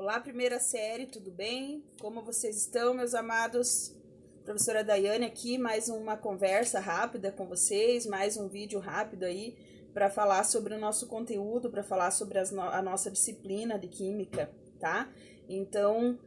Olá, primeira série, tudo bem? Como vocês estão, meus amados? Professora Daiane aqui, mais uma conversa rápida com vocês, mais um vídeo rápido aí para falar sobre o nosso conteúdo, para falar sobre a nossa disciplina de Química, tá? Então,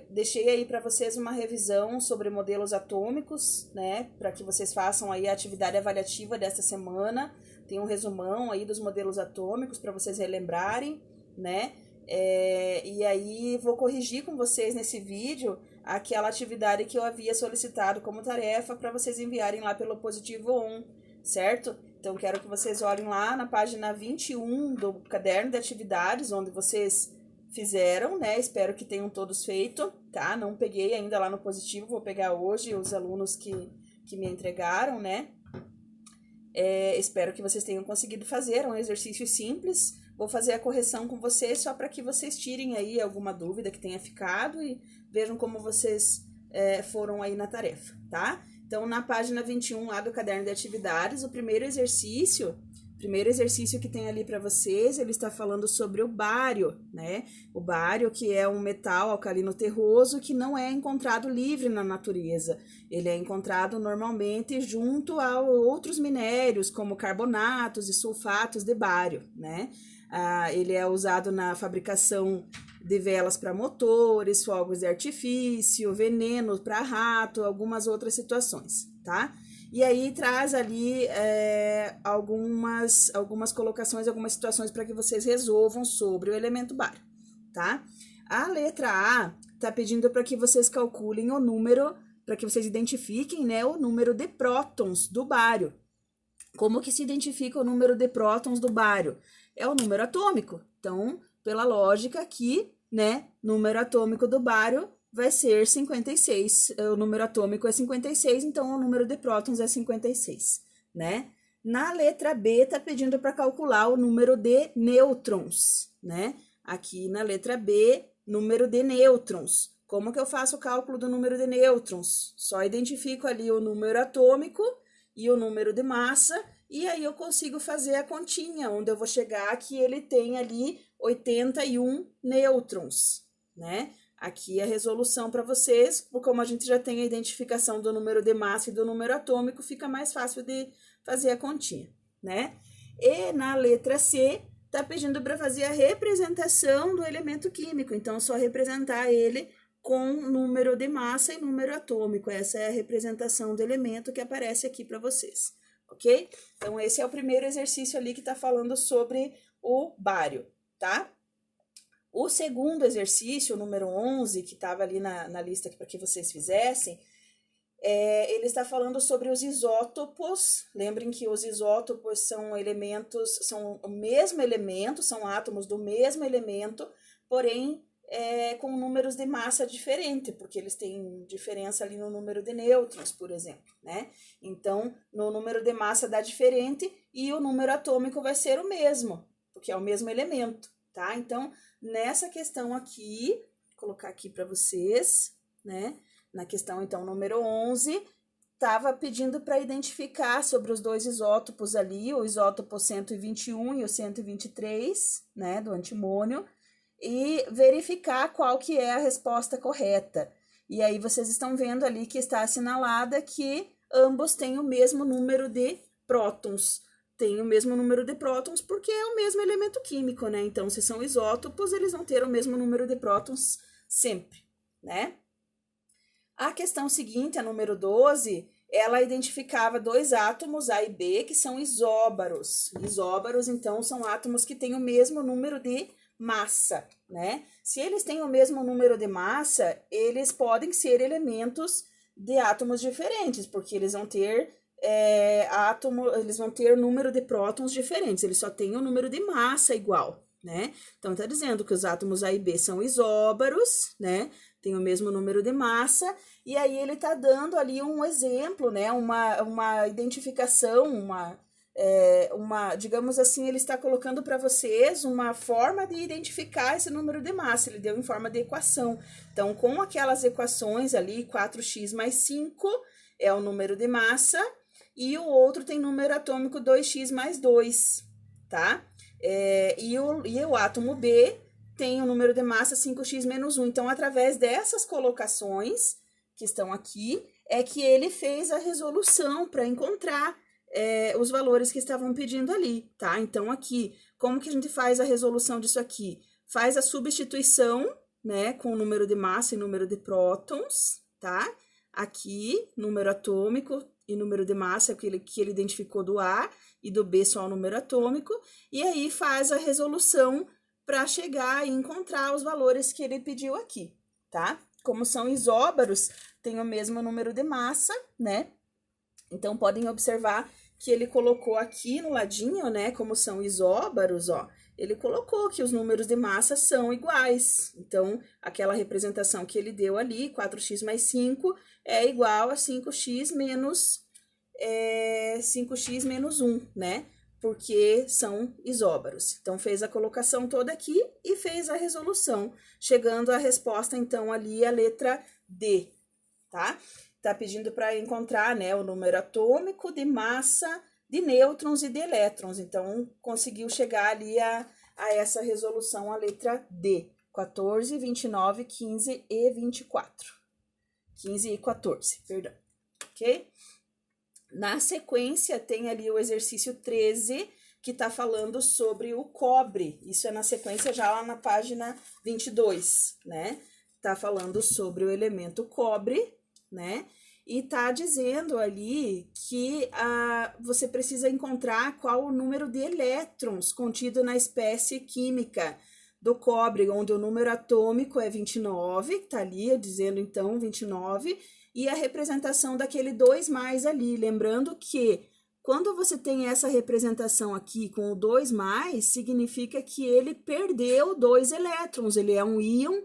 deixei aí para vocês uma revisão sobre modelos atômicos, né? Para que vocês façam aí a atividade avaliativa desta semana. Tem um resumão aí dos modelos atômicos para vocês relembrarem, né? E aí vou corrigir com vocês nesse vídeo aquela atividade que eu havia solicitado como tarefa para vocês enviarem lá pelo Positivo 1, certo? Então quero que vocês olhem lá na página 21 do caderno de atividades, onde vocês fizeram, né? Espero que tenham todos feito, tá? Não peguei ainda lá no Positivo, vou pegar hoje os alunos que me entregaram, né? Espero que vocês tenham conseguido fazer, é um exercício simples. Vou fazer a correção com vocês só para que vocês tirem aí alguma dúvida que tenha ficado e vejam como vocês foram aí na tarefa, tá? Então, na página 21 lá do caderno de atividades, o primeiro exercício que tem ali para vocês, ele está falando sobre o bário, né? O bário, que é um metal alcalino terroso que não é encontrado livre na natureza. Ele é encontrado normalmente junto a outros minérios, como carbonatos e sulfatos de bário, né? Ele é usado na fabricação de velas para motores, fogos de artifício, veneno para rato, algumas outras situações, tá? E aí traz ali algumas colocações, algumas situações para que vocês resolvam sobre o elemento bário, tá? A letra A tá pedindo para que vocês calculem o número, para que vocês identifiquem, né, o número de prótons do bário. Como que se identifica o número de prótons do bário? É o número atômico. Então, pela lógica aqui, né, número atômico do bário vai ser 56. O número atômico é 56, então o número de prótons é 56, né? Na letra B, tá pedindo para calcular o número de nêutrons, né? Aqui na letra B, número de nêutrons. Como que eu faço o cálculo do número de nêutrons? Só identifico ali o número atômico e o número de massa, e aí eu consigo fazer a continha, onde eu vou chegar que ele tem ali 81 nêutrons, né? Aqui a resolução para vocês, como a gente já tem a identificação do número de massa e do número atômico, fica mais fácil de fazer a continha, né? E na letra C, tá pedindo para fazer a representação do elemento químico, então só representar ele com número de massa e número atômico. Essa é a representação do elemento que aparece aqui para vocês, ok? Então, esse é o primeiro exercício ali que está falando sobre o bário, tá? O segundo exercício, o número 11, que estava ali na lista para que vocês fizessem, ele está falando sobre os isótopos. Lembrem que os isótopos são elementos, são o mesmo elemento, são átomos do mesmo elemento, porém com números de massa diferente, porque eles têm diferença ali no número de nêutrons, por exemplo, né? Então, no número de massa dá diferente e o número atômico vai ser o mesmo, porque é o mesmo elemento, tá? Então, nessa questão aqui, vou colocar aqui para vocês, né? Na questão, então, número 11, estava pedindo para identificar sobre os dois isótopos ali, o isótopo 121 e o 123, né, do antimônio, e verificar qual que é a resposta correta. E aí vocês estão vendo ali que está assinalada que ambos têm o mesmo número de prótons. Tem o mesmo número de prótons porque é o mesmo elemento químico, né? Então, se são isótopos, eles vão ter o mesmo número de prótons sempre, né? A questão seguinte, a número 12, ela identificava dois átomos, A e B, que são isóbaros. Isóbaros, então, são átomos que têm o mesmo número de massa, né? Se eles têm o mesmo número de massa, eles podem ser elementos de átomos diferentes, porque eles vão ter eles vão ter número de prótons diferentes, eles só têm o número de massa igual, né? Então, tá dizendo que os átomos A e B são isóbaros, né? Tem o mesmo número de massa, e aí ele tá dando ali um exemplo, né? Uma identificação, digamos assim, ele está colocando para vocês uma forma de identificar esse número de massa, ele deu em forma de equação. Então, com aquelas equações ali, 4x mais 5 é o número de massa, e o outro tem número atômico 2x mais 2, tá? E o átomo B tem o número de massa 5x menos 1. Então, através dessas colocações que estão aqui, é que ele fez a resolução para encontrar os valores que estavam pedindo ali, tá? Então, aqui, como que a gente faz a resolução disso aqui? Faz a substituição, né, com o número de massa e número de prótons, tá? Aqui, número atômico e número de massa, que ele identificou do A, e do B só o número atômico, e aí faz a resolução para chegar e encontrar os valores que ele pediu aqui, tá? Como são isóbaros, tem o mesmo número de massa, né? Então, podem observar que ele colocou aqui no ladinho, né, como são isóbaros, ó, ele colocou que os números de massa são iguais. Então, aquela representação que ele deu ali, 4x mais 5, é igual a 5x menos 1, né? Porque são isóbaros. Então, fez a colocação toda aqui e fez a resolução, chegando à resposta, então, ali, a letra D, tá? Tá pedindo para encontrar, né, o número atômico de massa de nêutrons e de elétrons. Então, conseguiu chegar ali a essa resolução, a letra D. 14, 29, 15 e 24. 15 e 14, perdão. Ok? Na sequência, tem ali o exercício 13, que tá falando sobre o cobre. Isso é na sequência já lá na página 22, né? Tá falando sobre o elemento cobre, né? E tá dizendo ali que você precisa encontrar qual o número de elétrons contido na espécie química do cobre, onde o número atômico é 29, tá ali dizendo então 29, e a representação daquele 2 mais ali. Lembrando que quando você tem essa representação aqui com o 2 mais, significa que ele perdeu 2 elétrons, ele é um íon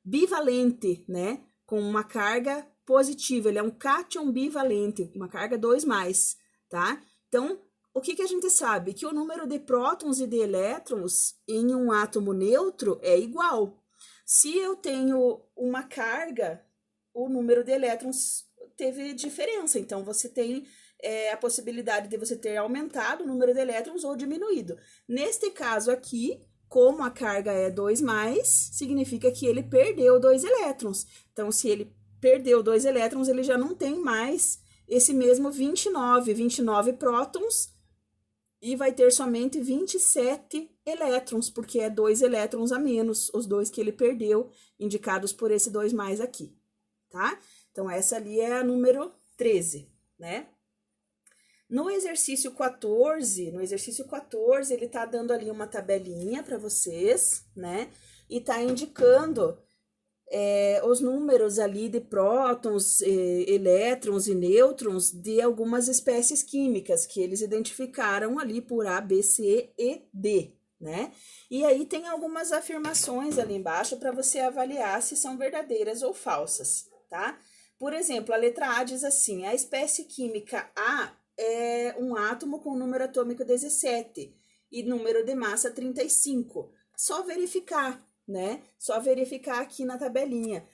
bivalente, né? Com uma carga positiva, ele é um cátion bivalente, uma carga 2 mais, tá? Então, o que a gente sabe? Que o número de prótons e de elétrons em um átomo neutro é igual. Se eu tenho uma carga, o número de elétrons teve diferença, então você tem a possibilidade de você ter aumentado o número de elétrons ou diminuído. Neste caso aqui, como a carga é 2 mais, significa que ele perdeu 2 elétrons. Então, se ele perdeu 2 elétrons, ele já não tem mais esse mesmo 29 prótons e vai ter somente 27 elétrons, porque é 2 elétrons a menos, os dois que ele perdeu, indicados por esse 2 mais aqui, tá? Então, essa ali é a número 13, né? No exercício 14, ele tá dando ali uma tabelinha para vocês, né? E tá indicando os números ali de prótons, elétrons e nêutrons de algumas espécies químicas que eles identificaram ali por A, B, C e D, né? E aí tem algumas afirmações ali embaixo para você avaliar se são verdadeiras ou falsas, tá? Por exemplo, a letra A diz assim: a espécie química A é um átomo com número atômico 17 e número de massa 35. Só verificar, né? Só verificar aqui na tabelinha,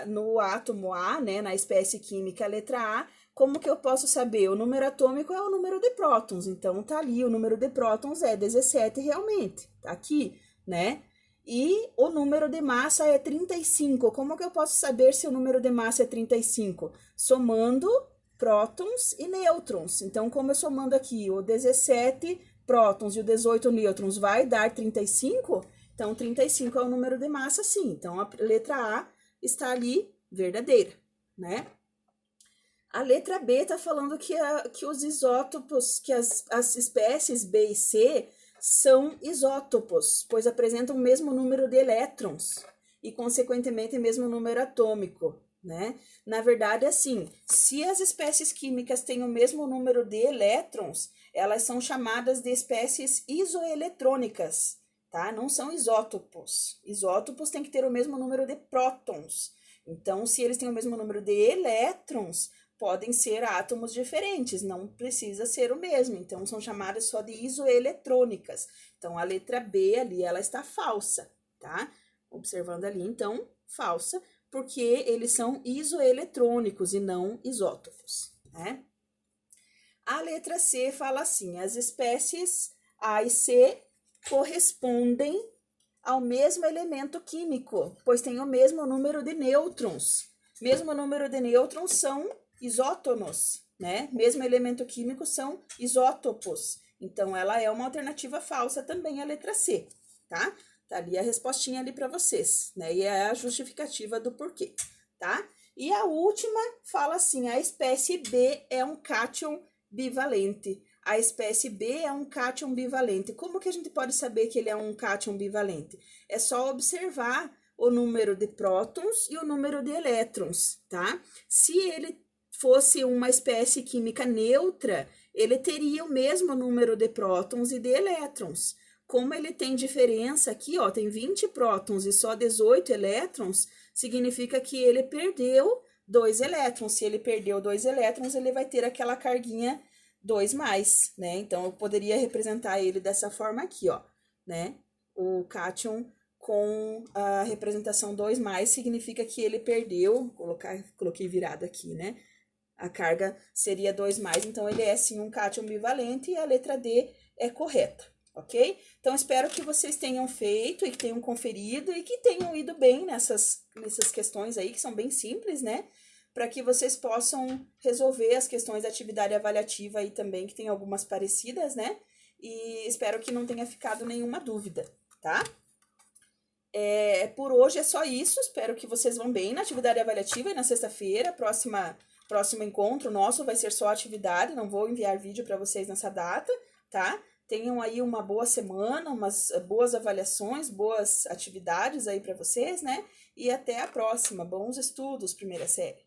no átomo A, né? Na espécie química letra A, como que eu posso saber? O número atômico é o número de prótons, então tá ali, o número de prótons é 17 realmente, tá aqui, né? E o número de massa é 35. Como que eu posso saber se o número de massa é 35? Somando prótons e nêutrons. Então, como eu somando aqui o 17 prótons e o 18 nêutrons vai dar 35, então 35 é o número de massa, sim. Então, a letra A está ali verdadeira, né? A letra B está falando que os isótopos, que as espécies B e C são isótopos, pois apresentam o mesmo número de elétrons e, consequentemente, o mesmo número atômico, né? Na verdade, assim, se as espécies químicas têm o mesmo número de elétrons, elas são chamadas de espécies isoeletrônicas, tá? Não são isótopos. Isótopos têm que ter o mesmo número de prótons. Então, se eles têm o mesmo número de elétrons, podem ser átomos diferentes, não precisa ser o mesmo. Então, são chamadas só de isoeletrônicas. Então, a letra B ali, ela está falsa, tá? Observando ali, então, falsa, porque eles são isoeletrônicos e não isótopos, né? A letra C fala assim: as espécies A e C correspondem ao mesmo elemento químico, pois tem o mesmo número de nêutrons. Mesmo número de nêutrons são isótonos, né? Mesmo elemento químico são isótopos. Então, ela é uma alternativa falsa também, a letra C, tá? Tá ali a respostinha ali para vocês, né? E é a justificativa do porquê, tá? E a última fala assim, a espécie B é um cátion bivalente. A espécie B é um cátion bivalente. Como que a gente pode saber que ele é um cátion bivalente? É só observar o número de prótons e o número de elétrons, tá? Se ele fosse uma espécie química neutra, ele teria o mesmo número de prótons e de elétrons. Como ele tem diferença aqui, ó, tem 20 prótons e só 18 elétrons, significa que ele perdeu 2 elétrons. Se ele perdeu 2 elétrons, ele vai ter aquela carguinha 2 mais, né? Então, eu poderia representar ele dessa forma aqui, ó, né? O cátion com a representação 2 mais significa que ele perdeu, coloquei virado aqui, né? A carga seria 2 mais, então ele é sim um cátion bivalente e a letra D é correta, ok? Então, espero que vocês tenham feito e que tenham conferido e que tenham ido bem nessas questões aí, que são bem simples, né? Para que vocês possam resolver as questões da atividade avaliativa aí também, que tem algumas parecidas, né? E espero que não tenha ficado nenhuma dúvida, tá? Por hoje é só isso, espero que vocês vão bem na atividade avaliativa e na sexta-feira, próximo encontro nosso vai ser só atividade, não vou enviar vídeo para vocês nessa data, tá? Tenham aí uma boa semana, umas boas avaliações, boas atividades aí para vocês, né? E até a próxima. Bons estudos, primeira série.